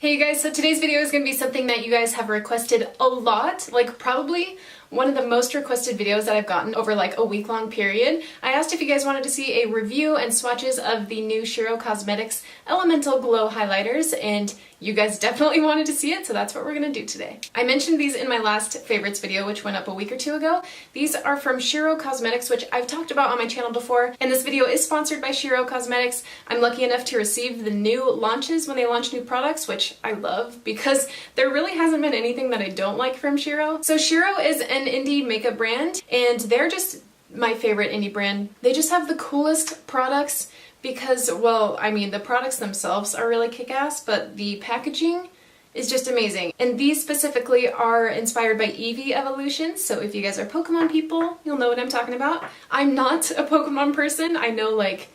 Hey you guys, so today's video is going to be something that you guys have requested a lot, like probably one of the most requested videos that I've gotten over like a week-long period. I asked if you guys wanted to see a review and swatches of the new Shiro Cosmetics Elemental Glow highlighters, and you guys definitely wanted to see it, so that's what we're going to do today. I mentioned these in my last favorites video, which went up a week or two ago. These are from Shiro Cosmetics, which I've talked about on my channel before, and this video is sponsored by Shiro Cosmetics. I'm lucky enough to receive the new launches when they launch new products, which I love because there really hasn't been anything that I don't like from Shiro. So Shiro is an indie makeup brand, and they're just my favorite indie brand. They just have the coolest products because, well, I mean, the products themselves are really kick-ass, but the packaging is just amazing. And these specifically are inspired by EEVEE evolutions, so if you guys are Pokemon people, you'll know what I'm talking about. I'm not a Pokemon person. I know like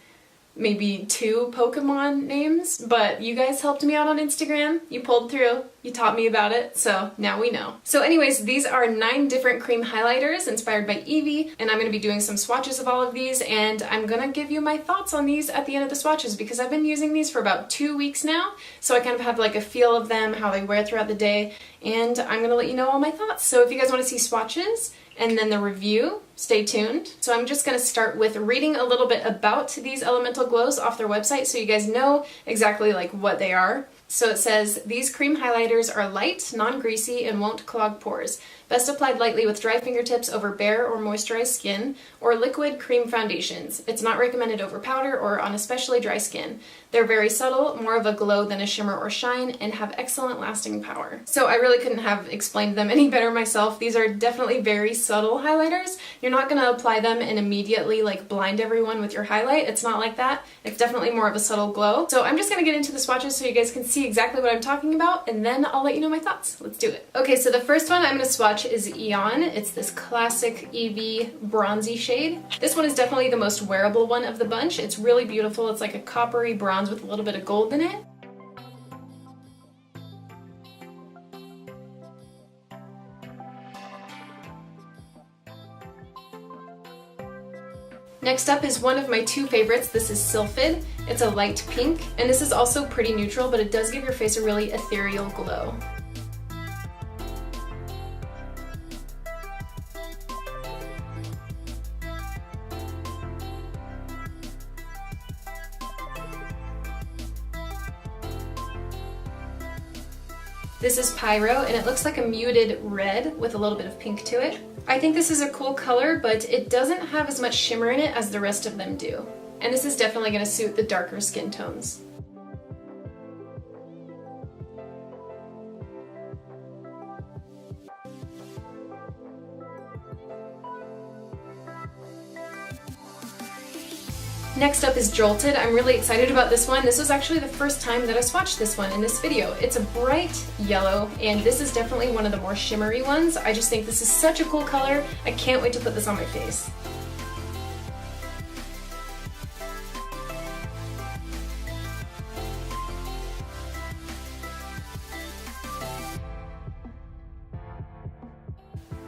maybe 2 Pokemon names, but you guys helped me out on Instagram. You pulled through. You taught me about it, so now we know. So anyways, these are 9 different cream highlighters inspired by EEVEE, and I'm going to be doing some swatches of all of these, and I'm going to give you my thoughts on these at the end of the swatches because I've been using these for about 2 weeks now, so I kind of have like a feel of them, how they wear throughout the day, and I'm going to let you know all my thoughts. So if you guys want to see swatches and then the review, stay tuned. So I'm just going to start with reading a little bit about these elemental glows off their website so you guys know exactly like what they are. So it says, these cream highlighters are light, non-greasy, and won't clog pores. Best applied lightly with dry fingertips over bare or moisturized skin, or liquid cream foundations. It's not recommended over powder or on especially dry skin. They're very subtle, more of a glow than a shimmer or shine, and have excellent lasting power. So I really couldn't have explained them any better myself. These are definitely very subtle highlighters. You're not going to apply them and immediately like blind everyone with your highlight. It's not like that. It's definitely more of a subtle glow. So I'm just going to get into the swatches so you guys can see exactly what I'm talking about, and then I'll let you know my thoughts. Let's do it. Okay, so the first one I'm going to swatch is Eon. It's this classic EEVEE bronzy shade. This one is definitely the most wearable one of the bunch. It's really beautiful. It's like a coppery bronze with a little bit of gold in it. Next up is one of my 2 favorites. This is Sylphid. It's a light pink, and this is also pretty neutral, but it does give your face a really ethereal glow. This is Pyro, and it looks like a muted red with a little bit of pink to it. I think this is a cool color, but it doesn't have as much shimmer in it as the rest of them do. And this is definitely going to suit the darker skin tones. Next up is Jolted. I'm really excited about this one. This was actually the first time that I swatched this one in this video. It's a bright yellow, and this is definitely one of the more shimmery ones. I just think this is such a cool color. I can't wait to put this on my face.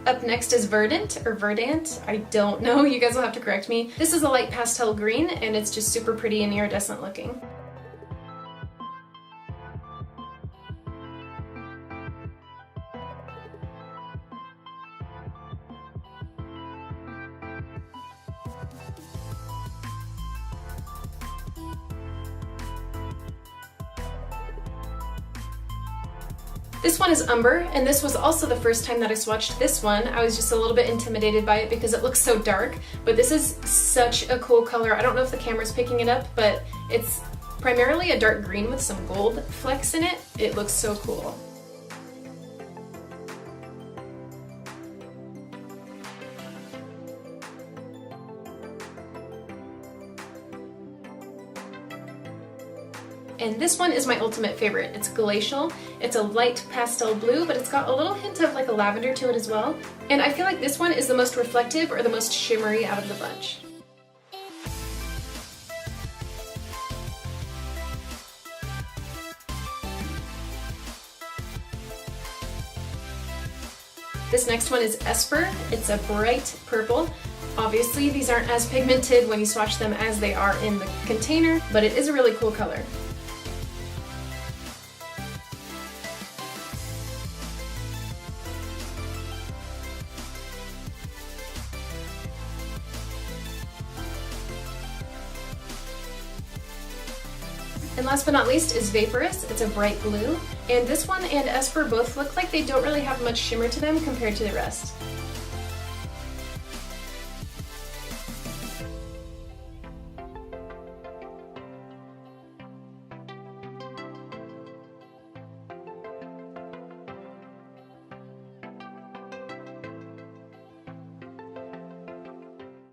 Up next is Verdant, or Verdant, I don't know, you guys will have to correct me. This is a light pastel green, and it's just super pretty and iridescent looking. This one is Umber, and this was also the first time that I swatched this one. I was just a little bit intimidated by it because it looks so dark, but this is such a cool color. I don't know if the camera's picking it up, but it's primarily a dark green with some gold flecks in it. It looks so cool. And this one is my ultimate favorite. It's Glacial. It's a light pastel blue, but it's got a little hint of like a lavender to it as well. And I feel like this one is the most reflective or the most shimmery out of the bunch. This next one is Esper. It's a bright purple. Obviously, these aren't as pigmented when you swatch them as they are in the container, but it is a really cool color. And last but not least is Vaporous. It's a bright blue. And this one and Esper both look like they don't really have much shimmer to them compared to the rest.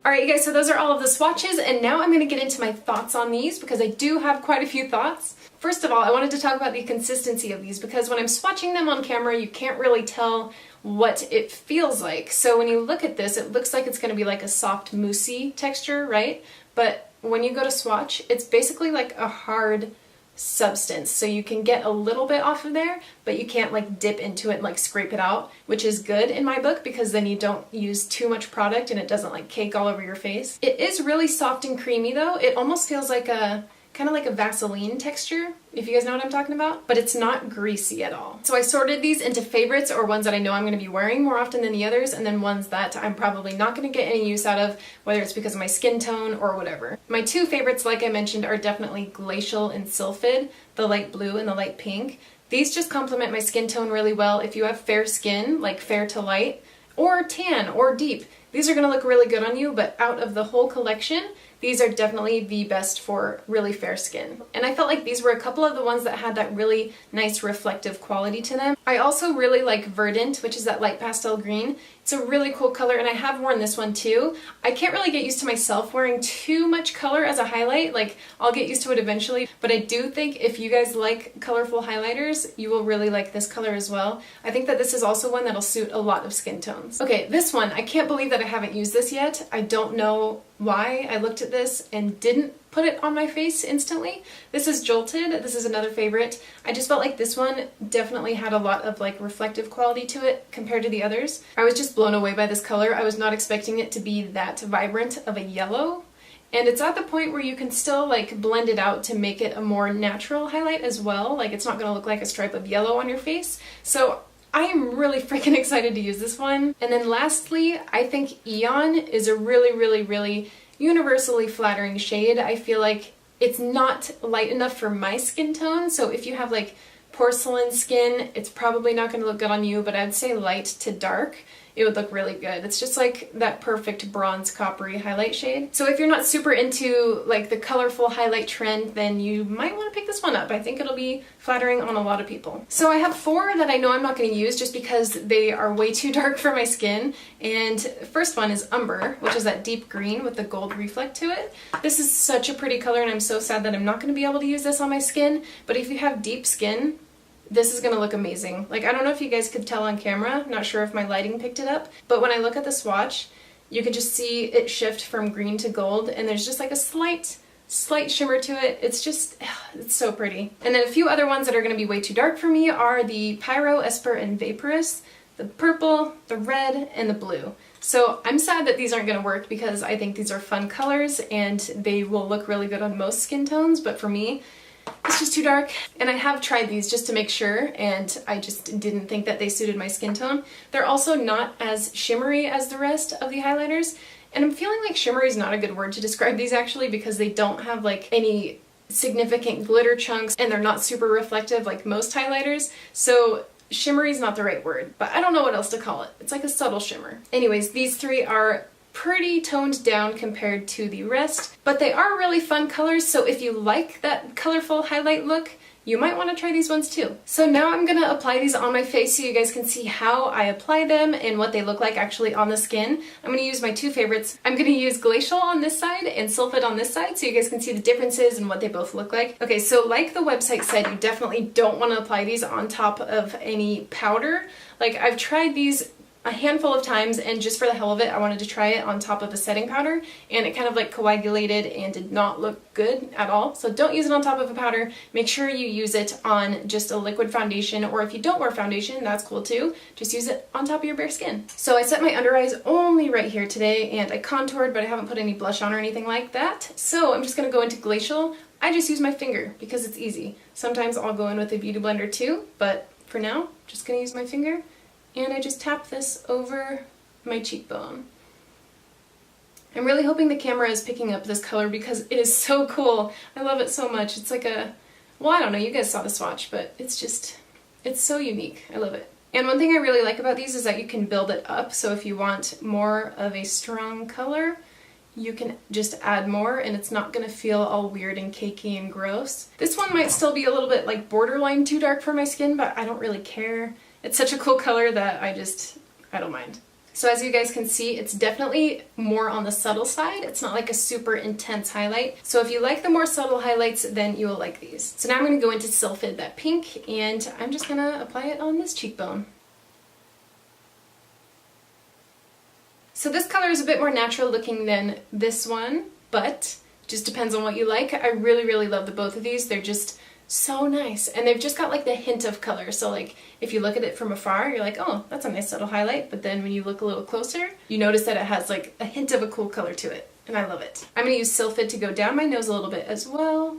Alright you guys, so those are all of the swatches, and now I'm going to get into my thoughts on these because I do have quite a few thoughts. First of all, I wanted to talk about the consistency of these because when I'm swatching them on camera, you can't really tell what it feels like. So when you look at this, it looks like it's going to be like a soft moussey texture, right? But when you go to swatch, it's basically like a hard substance, so you can get a little bit off of there, but you can't like dip into it and like scrape it out, which is good in my book because then you don't use too much product and it doesn't like cake all over your face. It is really soft and creamy though. It almost feels like a kind of like a Vaseline texture, if you guys know what I'm talking about, but it's not greasy at all. So I sorted these into favorites, or ones that I know I'm going to be wearing more often than the others, and then ones that I'm probably not going to get any use out of, whether it's because of my skin tone or whatever. My two favorites, like I mentioned, are definitely Glacial and Sylphid, the light blue and the light pink. These just complement my skin tone really well. If you have fair skin, like fair to light, or tan, or deep, these are going to look really good on you, but out of the whole collection, these are definitely the best for really fair skin. And I felt like these were a couple of the ones that had that really nice reflective quality to them. I also really like Verdant, which is that light pastel green. It's a really cool color, and I have worn this one too. I can't really get used to myself wearing too much color as a highlight. Like, I'll get used to it eventually, but I do think if you guys like colorful highlighters, you will really like this color as well. I think that this is also one that'll suit a lot of skin tones. Okay, this one, I can't believe that I haven't used this yet. I don't know why I looked at this and didn't put it on my face instantly. This is Jolted. This is another favorite. I just felt like this one definitely had a lot of like reflective quality to it compared to the others. I was just blown away by this color. I was not expecting it to be that vibrant of a yellow. And it's at the point where you can still like blend it out to make it a more natural highlight as well. Like, it's not going to look like a stripe of yellow on your face. So I am really freaking excited to use this one. And then lastly, I think Eon is a really universally flattering shade. I feel like it's not light enough for my skin tone, so if you have like porcelain skin, it's probably not going to look good on you, but I'd say light to dark, it would look really good. It's just like that perfect bronze coppery highlight shade. So if you're not super into like the colorful highlight trend, then you might want to pick this one up. I think it'll be flattering on a lot of people. So I have four that I know I'm not going to use just because they are way too dark for my skin. And first one is Umber, which is that deep green with the gold reflect to it. This is such a pretty color, and I'm so sad that I'm not going to be able to use this on my skin, but if you have deep skin, this is going to look amazing. Like, I don't know if you guys could tell on camera, not sure if my lighting picked it up, but when I look at the swatch, you can just see it shift from green to gold, and there's just like a slight shimmer to it. It's just, it's so pretty. And then a few other ones that are going to be way too dark for me are the Pyro, Esper, and Vaporous, the purple, the red, and the blue. So I'm sad that these aren't going to work because I think these are fun colors and they will look really good on most skin tones, but for me, it's just too dark. And I have tried these just to make sure, and I just didn't think that they suited my skin tone. They're also not as shimmery as the rest of the highlighters, and I'm feeling like shimmery is not a good word to describe these actually, because they don't have like any significant glitter chunks and they're not super reflective like most highlighters. So shimmery is not the right word, but I don't know what else to call it. It's like a subtle shimmer. Anyways, these three are pretty toned down compared to the rest, but they are really fun colors, so if you like that colorful highlight look, you might want to try these ones too. So now I'm gonna apply these on my face so you guys can see how I apply them and what they look like actually on the skin. I'm gonna use my two favorites. I'm gonna use Glacial on this side and Sylphid on this side so you guys can see the differences and what they both look like. Okay, so like the website said, you definitely don't want to apply these on top of any powder. Like, I've tried these a handful of times, and just for the hell of it, I wanted to try it on top of a setting powder, and it kind of like coagulated and did not look good at all. So don't use it on top of a powder. Make sure you use it on just a liquid foundation, or if you don't wear foundation, that's cool too. Just use it on top of your bare skin. So I set my under eyes only right here today, and I contoured, but I haven't put any blush on or anything like that. So I'm just gonna go into Glacial. I just use my finger because it's easy. Sometimes I'll go in with a beauty blender too, but for now, just gonna use my finger. And I just tap this over my cheekbone. I'm really hoping the camera is picking up this color because it is so cool. I love it so much. It's like a Well, I don't know, you guys saw the swatch, but it's just, it's so unique. I love it. And one thing I really like about these is that you can build it up, so if you want more of a strong color, you can just add more and it's not gonna feel all weird and cakey and gross. This one might still be a little bit like borderline too dark for my skin, but I don't really care. It's such a cool color that I don't mind. So as you guys can see, it's definitely more on the subtle side. It's not like a super intense highlight. So if you like the more subtle highlights, then you will like these. So now I'm gonna go into Sylphid, that pink, and I'm just gonna apply it on this cheekbone. So this color is a bit more natural looking than this one, but just depends on what you like. I really, really love the both of these. They're just so nice, and they've just got like the hint of color. So like if you look at it from afar, you're like, oh, that's a nice subtle highlight, but then when you look a little closer, you notice that it has like a hint of a cool color to it, and I love it. I'm going to use Sylphid to go down my nose a little bit as well.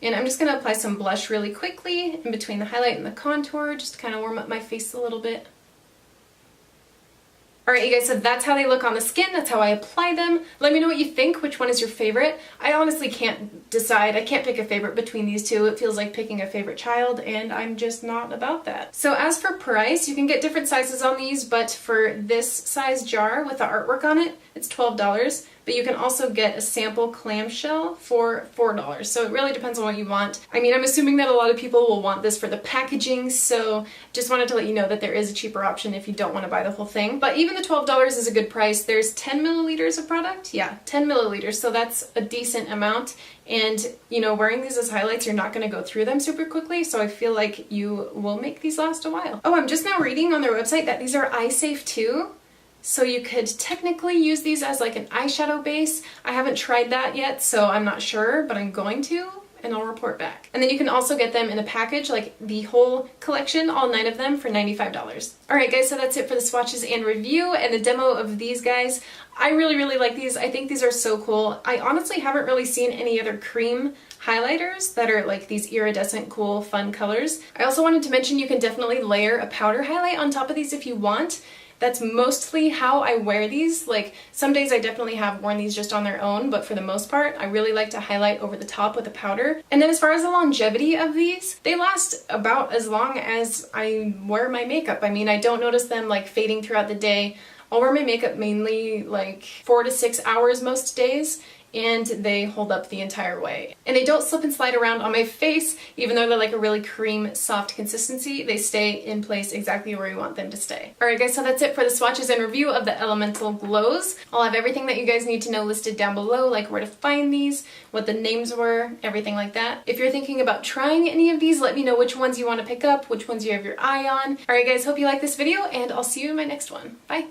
And I'm just going to apply some blush really quickly in between the highlight and the contour, just to kind of warm up my face a little bit. Alright you guys, so that's how they look on the skin, that's how I apply them. Let me know what you think, which one is your favorite. I honestly can't decide, I can't pick a favorite between these two. It feels like picking a favorite child, and I'm just not about that. So as for price, you can get different sizes on these, but for this size jar with the artwork on it, it's $12. But you can also get a sample clamshell for $4. So it really depends on what you want. I mean, I'm assuming that a lot of people will want this for the packaging, so just wanted to let you know that there is a cheaper option if you don't want to buy the whole thing. But even the $12 is a good price. There's 10 milliliters of product. Yeah, 10 milliliters, so that's a decent amount. And, you know, wearing these as highlights, you're not going to go through them super quickly, so I feel like you will make these last a while. Oh, I'm just now reading on their website that these are eye safe too. So you could technically use these as like an eyeshadow base. I haven't tried that yet, so I'm not sure, but I'm going to, and I'll report back. And then you can also get them in a package, like the whole collection, all 9 of them, for $95. Alright guys, so that's it for the swatches and review and the demo of these guys. I really, really like these. I think these are so cool. I honestly haven't really seen any other cream highlighters that are like these iridescent, cool, fun colors. I also wanted to mention you can definitely layer a powder highlight on top of these if you want. That's mostly how I wear these. Like some days I definitely have worn these just on their own, but for the most part I really like to highlight over the top with a powder. And then as far as the longevity of these, they last about as long as I wear my makeup. I mean, I don't notice them like fading throughout the day. I'll wear my makeup mainly like 4 to 6 hours most days, and they hold up the entire way. And they don't slip and slide around on my face, even though they're like a really cream soft consistency. They stay in place exactly where you want them to stay. Alright guys, so that's it for the swatches and review of the Elemental Glows. I'll have everything that you guys need to know listed down below, like where to find these, what the names were, everything like that. If you're thinking about trying any of these, let me know which ones you want to pick up, which ones you have your eye on. Alright guys, hope you like this video, and I'll see you in my next one. Bye!